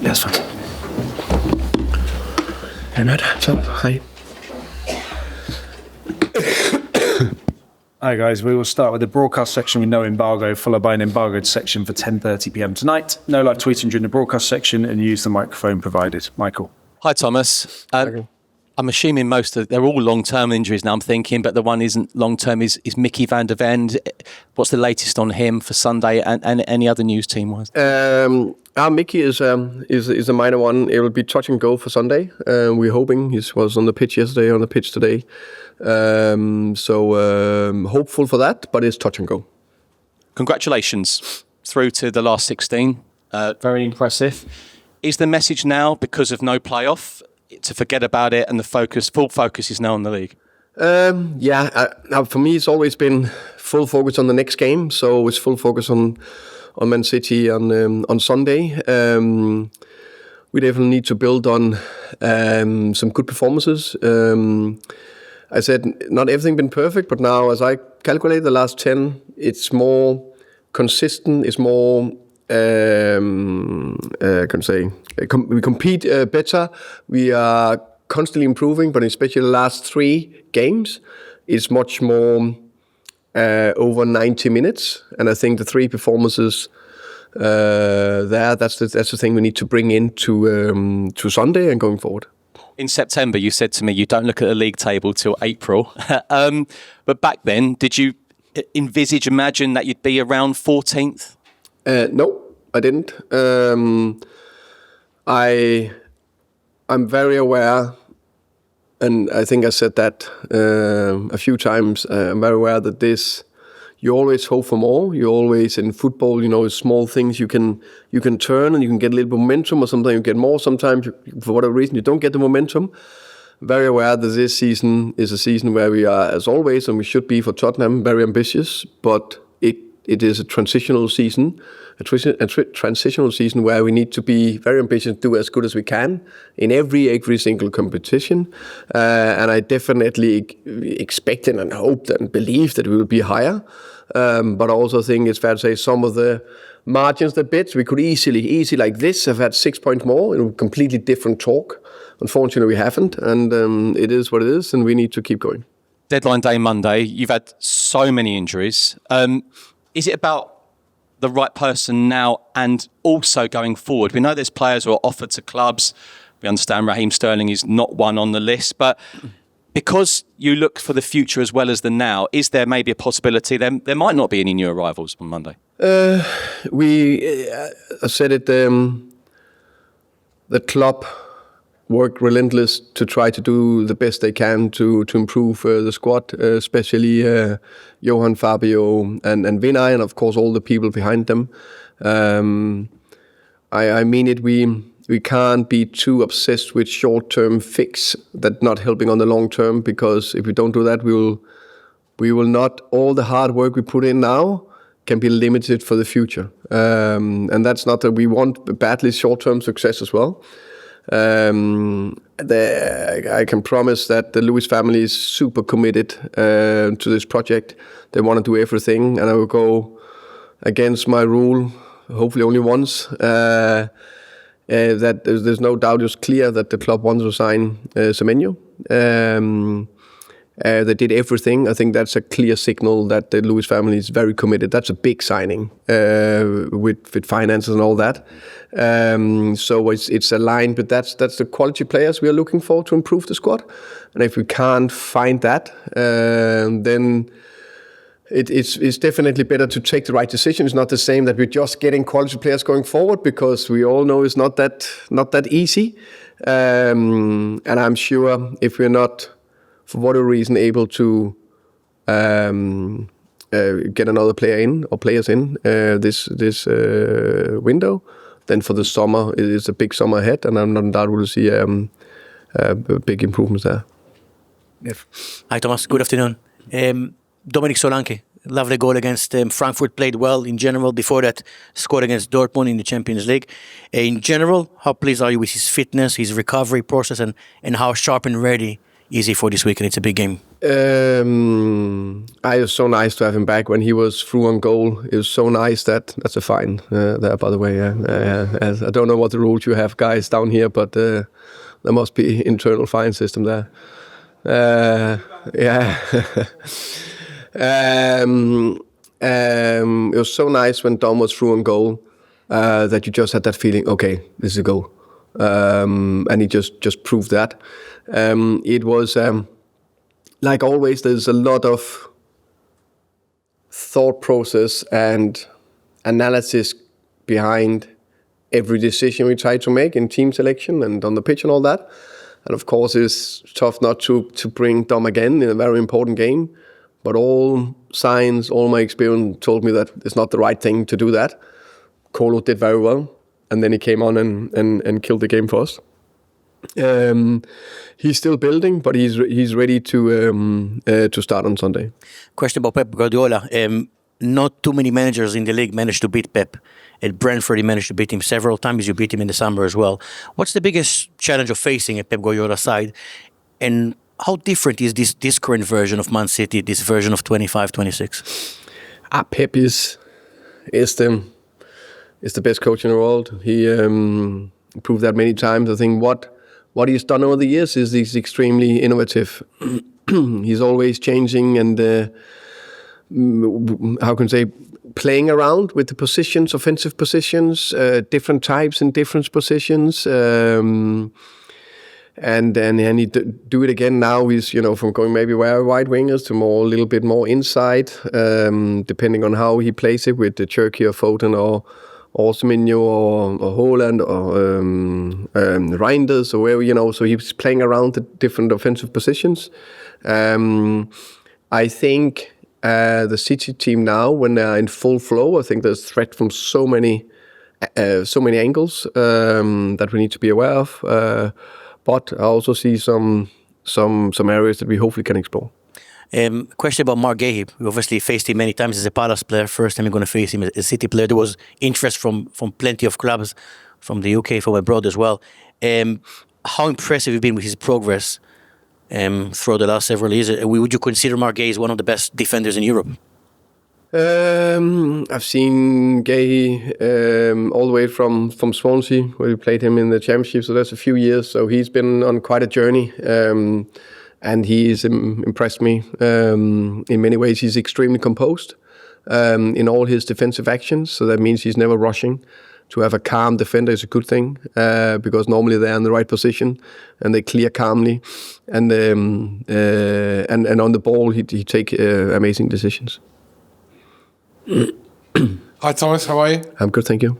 That's fine. Henrik, so, hi. Hi guys, we will start with the broadcast section with no embargo, followed by an embargoed section for 10:30 p.m. tonight. No live tweeting during the broadcast section, and use the microphone provided. Michael. Hi Thomas. I'm assuming they're all long-term injuries now, I'm thinking, but the one isn't long-term is Micky van der Ven. What's the latest on him for Sunday, and any other news team-wise? Micky is a minor one. It will be touch and go for Sunday. We're hoping. He was on the pitch yesterday, on the pitch today. Hopeful for that, but it's touch and go. Congratulations through to the last 16. Very impressive. Is the message now, because of no playoff, to forget about it and full focus is now on the league? For me, it's always been full focus on the next game. So it's full focus on Man City on Sunday. We definitely need to build on some good performances. I said not everything been perfect, but now as I calculate the last 10, it's more consistent. It's more we compete better. We are constantly improving, but especially the last 3 games, it's much more over 90 minutes. And I think the 3 performances that's the thing we need to bring into Sunday and going forward. In September, you said to me you don't look at the league table till April. But back then, did you imagine that you'd be around 14th? No, I didn't. I'm very aware, and I think I said that a few times. I'm very aware that you always hope for more. You always, in football, small things you can turn and you can get a little momentum, or sometimes you get more. Sometimes, for whatever reason, you don't get the momentum. Very aware that this season is a season where we are, as always, and we should be for Tottenham, very ambitious, but it is a transitional season, a transitional season where we need to be very ambitious, do as good as we can in every single competition. And I definitely expect and hope and believe that we will be higher. But I also think it's fair to say some of the margins, the bits, we could easily like this have had 6 points more in a completely different talk. Unfortunately, we haven't, and it is what it is, and we need to keep going. Deadline day Monday, you've had so many injuries. Is it about the right person now and also going forward? We know there's players who are offered to clubs. We understand Raheem Sterling is not one on the list, but because you look for the future as well as the now, is there maybe a possibility there might not be any new arrivals on Monday? I said it, the club work relentless to try to do the best they can to improve the squad, especially Johan, Fabio, and Vinay, and of course all the people behind them. I mean it. We can't be too obsessed with short-term fix that not helping on the long term, because if we don't do that, we will not. All the hard work we put in now can be limited for the future, and that's not that we want badly short-term success as well. I can promise that the Lewis family is super committed to this project. They want to do everything, and I will go against my rule, hopefully only once. That there's no doubt, it's clear that the club wants to sign Semenyo. They did everything. I think that's a clear signal that the Lewis family is very committed. That's a big signing with finances and all that. So it's aligned, but that's the quality players we are looking for to improve the squad. And if we can't find that, then it's definitely better to take the right decision. It's not the same that we're just getting quality players going forward, because we all know it's not that easy. And I'm sure if we're not, for whatever reason, able to get another player in or players in this window, then for the summer, it is a big summer ahead, and I'm not doubt we'll see big improvements there. Hi Thomas, good afternoon. Dominic Solanke, lovely goal against Frankfurt, played well in general. Before that, scored against Dortmund in the Champions League. In general, how pleased are you with his fitness, his recovery process, and how sharp and ready easy for this weekend? It's a big game. It was so nice to have him back when he was through on goal. It was so nice that's a fine there, by the way. I don't know what the rules you have, guys, down here, but there must be internal fine system there. Yeah. It was so nice when Dom was through on goal that you just had that feeling, okay, this is a goal. And he just proved that. It was, like always, there's a lot of thought process and analysis behind every decision we try to make in team selection and on the pitch and all that. And of course, it's tough not to bring Dom again in a very important game. But all signs, all my experience told me that it's not the right thing to do that. Colo did very well. And then he came on and killed the game for us. He's still building, but he's ready to start on Sunday. Question about Pep Guardiola. Not too many managers in the league managed to beat Pep. At Brentford, he managed to beat him several times. You beat him in the summer as well. What's the biggest challenge of facing a Pep Guardiola side? And how different is this current version of Man City, this version of 25-26? Pep is the best coach in the world. He proved that many times. I think what he's done over the years is he's extremely innovative. He's always changing and playing around with the positions, offensive positions, different types in different positions. And then he do it again now. He's from going maybe wide wingers to a little bit more inside, depending on how he plays it with the Cherky or Foden or Semenyo or Haaland or Reinders or wherever, so he's playing around the different offensive positions. I think the City team now, when they're in full flow, I think there's threat from so many angles that we need to be aware of. But I also see some areas that we hopefully can explore. Question about Marc Guehi. We obviously faced him many times as a Palace player. First time we're going to face him as a City player. There was interest from plenty of clubs, from the UK, from abroad as well. How impressive have you been with his progress throughout the last several years? Would you consider Marc Guehi as one of the best defenders in Europe? I've seen Guehi all the way from Swansea, where we played him in the Championship, so that's a few years. So he's been on quite a journey, and he's impressed me in many ways. He's extremely composed in all his defensive actions, so that means he's never rushing. To have a calm defender is a good thing, because normally they're in the right position and they clear calmly, and on the ball he take amazing decisions. Hi Thomas, how are you? I'm good, thank you.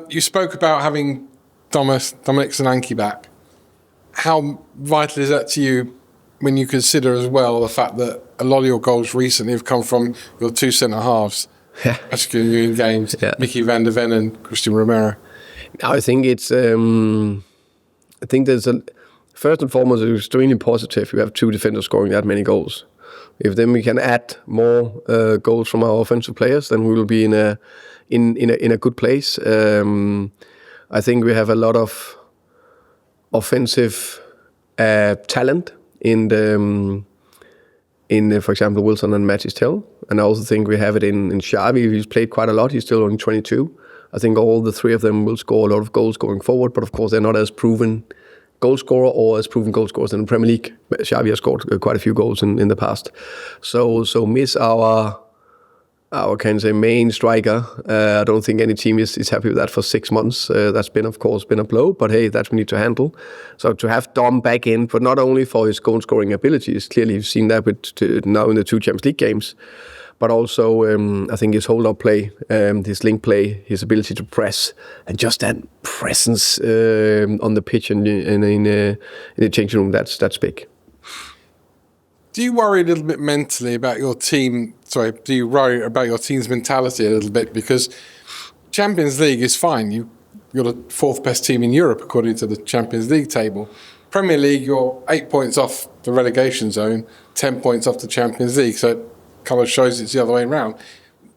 You spoke about having Dominic Solanke back. How vital is that to you when you consider as well the fact that a lot of your goals recently have come from your two centre-halves, rescuing you in games, Micky van der Ven and Christian Romero? I think it's... I think there's first and foremost, it's extremely positive. You have two defenders scoring that many goals. If then we can add more goals from our offensive players, then we will be in a good place. I think we have a lot of offensive talent in for example, Wilson and Mattis Tell, and I also think we have it in Xavi. He's played quite a lot. He's still only 22. I think all the three of them will score a lot of goals going forward, but of course they're not as proven goal scorer or as proven goal scorers in the Premier League. Xavi has scored quite a few goals in the past. So miss our can say main striker. I don't think any team is happy with that for 6 months. That's been of course a blow, but hey, that we need to handle. So to have Dom back in, but not only for his goal scoring abilities, clearly you've seen that now in the 2 Champions League games, but also I think his hold-up play, his link play, his ability to press, and just that presence on the pitch and in the changing room, that's big. Do you worry a little bit mentally about your team? Do you worry about your team's mentality a little bit? Because Champions League is fine. You're the 4th best team in Europe according to the Champions League table. Premier League, you're 8 points off the relegation zone, 10 points off the Champions League. So it kind of shows it's the other way around.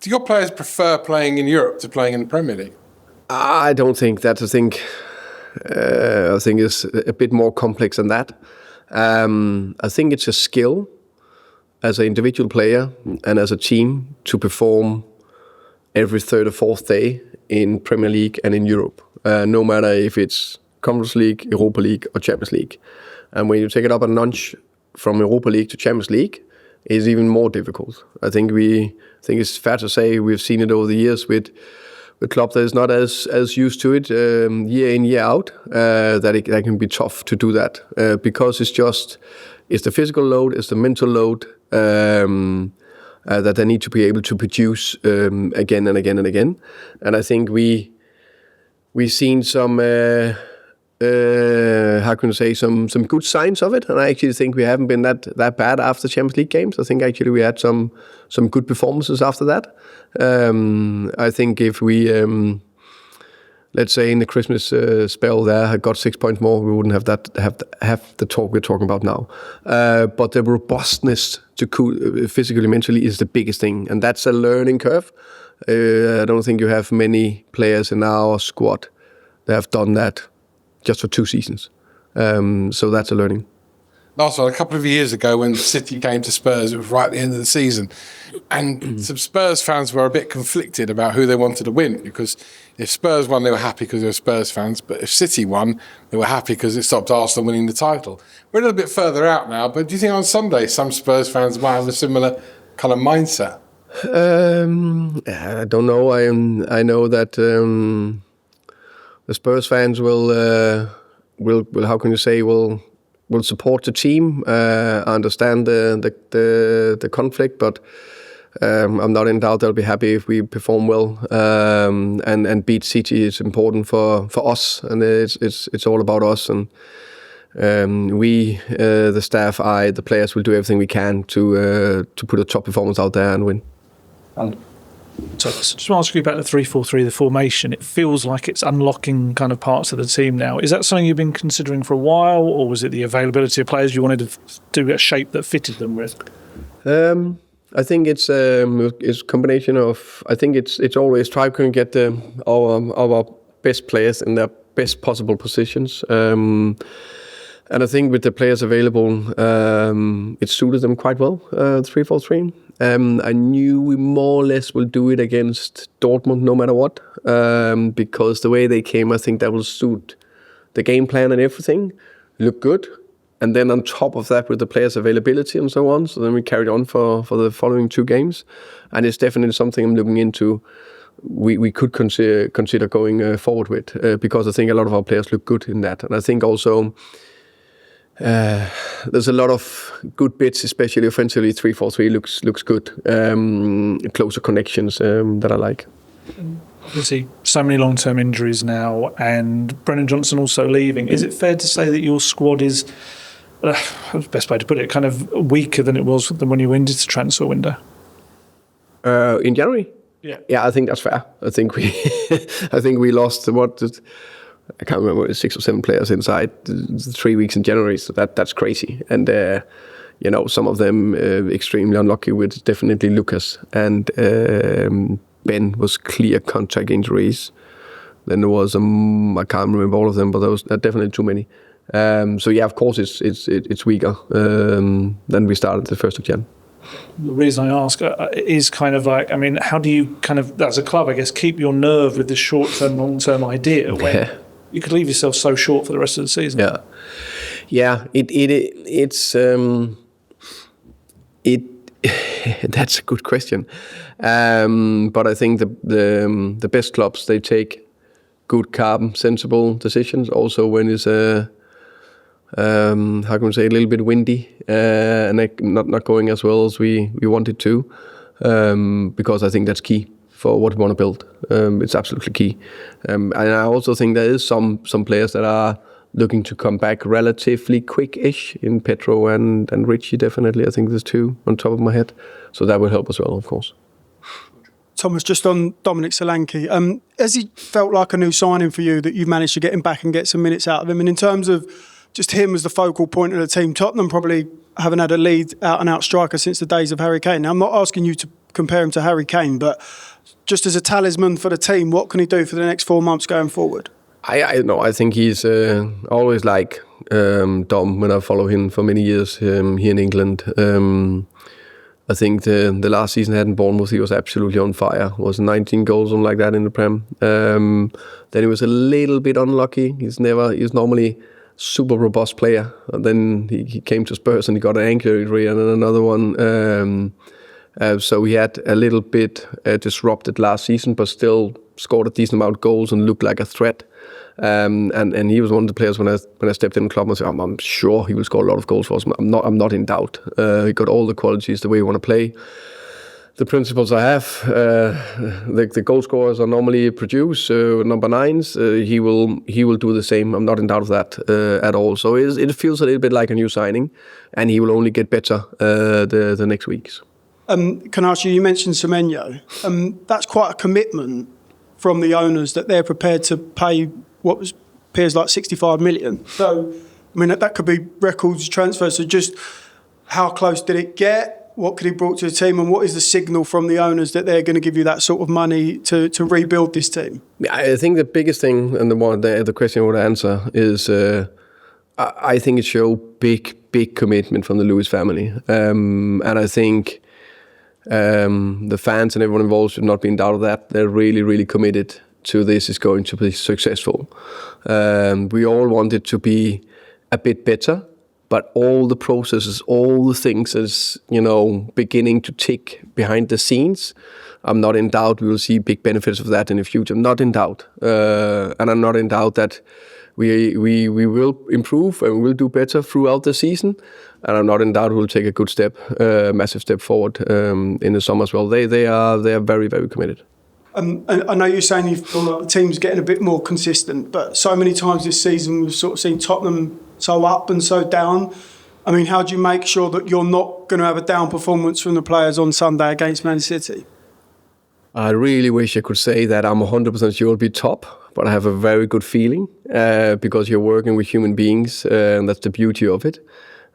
Do your players prefer playing in Europe to playing in the Premier League? I don't think that's a thing. I think it's a bit more complex than that. I think it's a skill as an individual player and as a team to perform every third or fourth day in Premier League and in Europe, no matter if it's Conference League, Europa League or Champions League. And when you take it up a notch from Europa League to Champions League, it's even more difficult. I think it's fair to say we've seen it over the years with clubs that is not as used to it year in, year out, that it can be tough to do that because it's the physical load, it's the mental load that they need to be able to produce again and again and again. And I think we've seen some some good signs of it, and I actually think we haven't been that bad after Champions League games. I think actually we had some good performances after that. I think if we let's say in the Christmas spell there had got 6 points more, we wouldn't have the talk we're talking about now. But the robustness to physically, mentally is the biggest thing, and that's a learning curve. I don't think you have many players in our squad that have done that just for 2 seasons. So that's a learning. Last one, a couple of years ago when City came to Spurs, it was right at the end of the season. And some Spurs fans were a bit conflicted about who they wanted to win, because if Spurs won, they were happy because they were Spurs fans. But if City won, they were happy because it stopped Arsenal winning the title. We're a little bit further out now, but do you think on Sunday some Spurs fans might have a similar kind of mindset? I don't know. I know that the Spurs fans will how can you say, will support the team, understand the conflict, but I'm not in doubt they'll be happy if we perform well and beat City. Is important for us, and it's all about us, and we, the staff, the players will do everything we can to put a top performance out there and win. So just want to ask you about the 3-4-3, the formation. It feels like it's unlocking kind of parts of the team now. Is that something you've been considering for a while, or was it the availability of players you wanted to do a shape that fitted them with? I think it's a combination of. I think it's always try to get our best players in their best possible positions. And I think with the players available, it suited them quite well, 3-4-3. I knew we more or less will do it against Dortmund no matter what, because the way they came, I think that will suit the game plan and everything, look good. And then on top of that, with the players' availability and so on, so then we carried on for the following 2 games. And it's definitely something I'm looking into. We could consider going forward with, because I think a lot of our players look good in that. And I think also there's a lot of good bits, especially offensively. 3-4-3 looks good. Closer connections that I like. Obviously, so many long-term injuries now, and Brennan Johnson also leaving. Is it fair to say that your squad is, the best way to put it, kind of weaker than it was than when you went into the transfer window? In January? Yeah, I think that's fair. I think we lost I can't remember, 6 or 7 players inside 3 weeks in January, so that's crazy. And some of them extremely unlucky with definitely Lucas and Ben was clear contact injuries. Then there was I can't remember all of them, but those are definitely too many. So yeah, of course it's weaker than we started the 1st of Jan. The reason I ask is kind of like, I mean, how do you kind of, as a club, I guess, keep your nerve with this short-term, long-term idea when you could leave yourself so short for the rest of the season? Yeah. That's a good question. But I think the best clubs, they take good, calm, sensible decisions. Also, when it's how can we say, a little bit windy and not going as well as we wanted to, because I think that's key for what we want to build. It's absolutely key. And I also think there is some players that are looking to come back relatively quick-ish in Pedro and Richie, definitely. I think there's 2 on top of my head. So that will help as well, of course. Thomas, just on Dominic Solanke, has he felt like a new signing for you, that you've managed to get him back and get some minutes out of him? And in terms of just him as the focal point of the team, Tottenham probably haven't had a lead out-and-out striker since the days of Harry Kane. Now, I'm not asking you to compare him to Harry Kane, but just as a talisman for the team, what can he do for the next 4 months going forward? I know. I think he's always like Dom when I follow him for many years here in England. I think the last season he had in Bournemouth, he was absolutely on fire. It was 19 goals, something like that in the Prem. Then he was a little bit unlucky. He's normally super robust player. And then he came to Spurs and he got an ankle injury and then another one. So he had a little bit disrupted last season, but still scored a decent amount of goals and looked like a threat. And he was one of the players when I stepped in the club. I said, I'm sure he will score a lot of goals for us. I'm not in doubt. He got all the qualities the way he want to play. The principles I have, the goal scorers are normally produce number 9s. He will do the same. I'm not in doubt of that at all. So it feels a little bit like a new signing, and he will only get better the next weeks. Can I ask you? You mentioned Semenyo. That's quite a commitment from the owners that they're prepared to pay what appears like 65 million. So, I mean, that could be records transfers. So just how close did it get? What could he brought to the team? And what is the signal from the owners that they're going to give you that sort of money to rebuild this team? I think the biggest thing, and the question I would answer is, I think it shows big commitment from the Lewis family. And I think the fans and everyone involved should not be in doubt of that. They're really committed to this is going to be successful. We all want it to be a bit better, but all the processes, all the things is, beginning to tick behind the scenes. I'm not in doubt we will see big benefits of that in the future. I'm not in doubt. And I'm not in doubt that we will improve and we will do better throughout the season. And I'm not in doubt we'll take a good step, massive step forward in the summer as well. They are very committed. I know you're saying you feel like the team's getting a bit more consistent, but so many times this season we've sort of seen Tottenham so up and so down. I mean, how do you make sure that you're not going to have a down performance from the players on Sunday against Man City? I really wish I could say that I'm 100% sure it'll be top, but I have a very good feeling because you're working with human beings, and that's the beauty of it.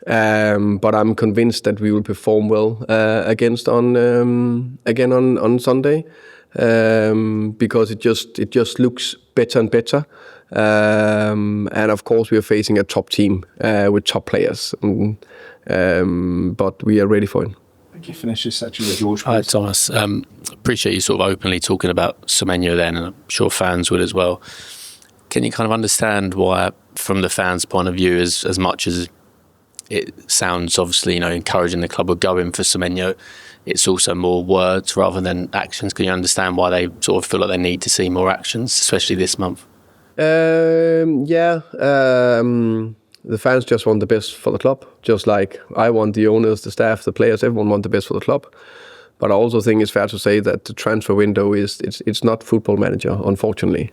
But I'm convinced that we will perform well again on Sunday. Because it just looks better and better, and of course we are facing a top team with top players, but we are ready for it. Thank you. Finish this section with George. Hi, Thomas. Appreciate you sort of openly talking about Semenyo then, and I'm sure fans would as well. Can you kind of understand why, from the fans' point of view, as much as it sounds obviously encouraging the club of going for Semenyo, it's also more words rather than actions? Can you understand why they sort of feel like they need to see more actions, especially this month? The fans just want the best for the club, just like I want the owners, the staff, the players, everyone want the best for the club. But I also think it's fair to say that the transfer window it's not Football Manager, unfortunately.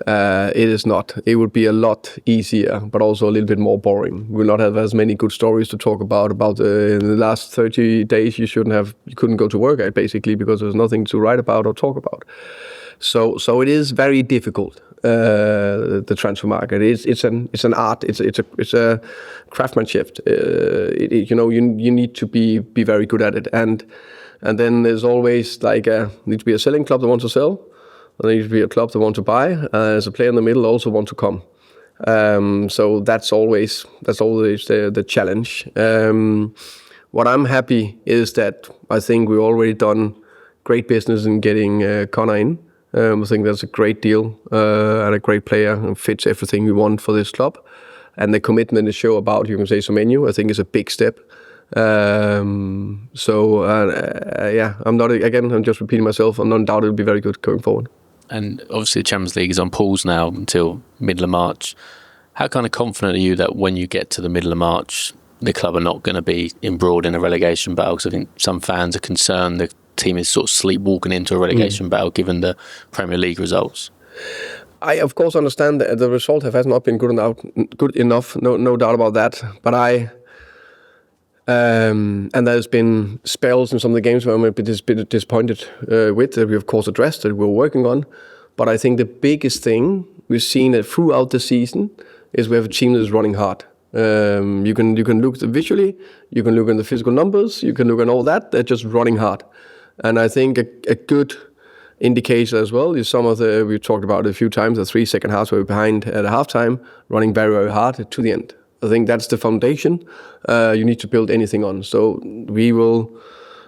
It is not. It would be a lot easier, but also a little bit more boring. We will not have as many good stories to talk about in the last 30 days. You couldn't go to work basically because there's nothing to write about or talk about. So it is very difficult. The transfer market it's an art. It's a craftsmanship. You need to be very good at it. And then there's always need to be a selling club that wants to sell. There needs to be a club that wants to buy. As a player in the middle also want to come. So that's always the challenge. What I'm happy is that I think we've already done great business in getting Conor in. I think that's a great deal and a great player and fits everything we want for this club. And the commitment is show about, you can say, Semenyo, I think is a big step. I'm just repeating myself. I'm not in doubt it'll be very good going forward. And obviously the Champions League is on pause now until middle of March. How kind of confident are you that when you get to the middle of March, the club are not going to be embroiled in a relegation battle? Because I think some fans are concerned the team is sort of sleepwalking into a relegation battle given the Premier League results. I, of course, understand that the result has not been good enough. No doubt about that. But and there's been spells in some of the games where I'm a bit disappointed with that we, of course, addressed that we're working on. But I think the biggest thing we've seen throughout the season is we have a team that's running hard. You can look visually, you can look at the physical numbers, you can look at all that. They're just running hard. And I think a good indicator as well is some of we've talked about it a few times, the 3 second halves where we're behind at a halftime, running very, very hard to the end. I think that's the foundation you need to build anything on. So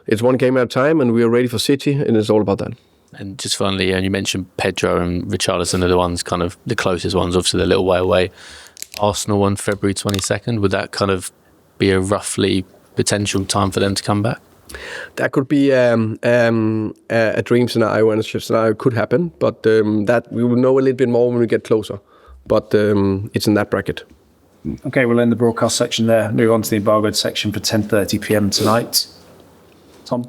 it's one game at a time, and we are ready for City, and it's all about that. And just finally, you mentioned Pedro and Richarlison are the ones, kind of the closest ones, obviously they're a little way away. Arsenal on February 22nd, would that kind of be a roughly potential time for them to come back? That could be a dream scenario, and a scenario could happen, but that we will know a little bit more when we get closer. But it's in that bracket. Okay, we'll end the broadcast section there. Move on to the embargoed section for 10:30 p.m. tonight. Tom?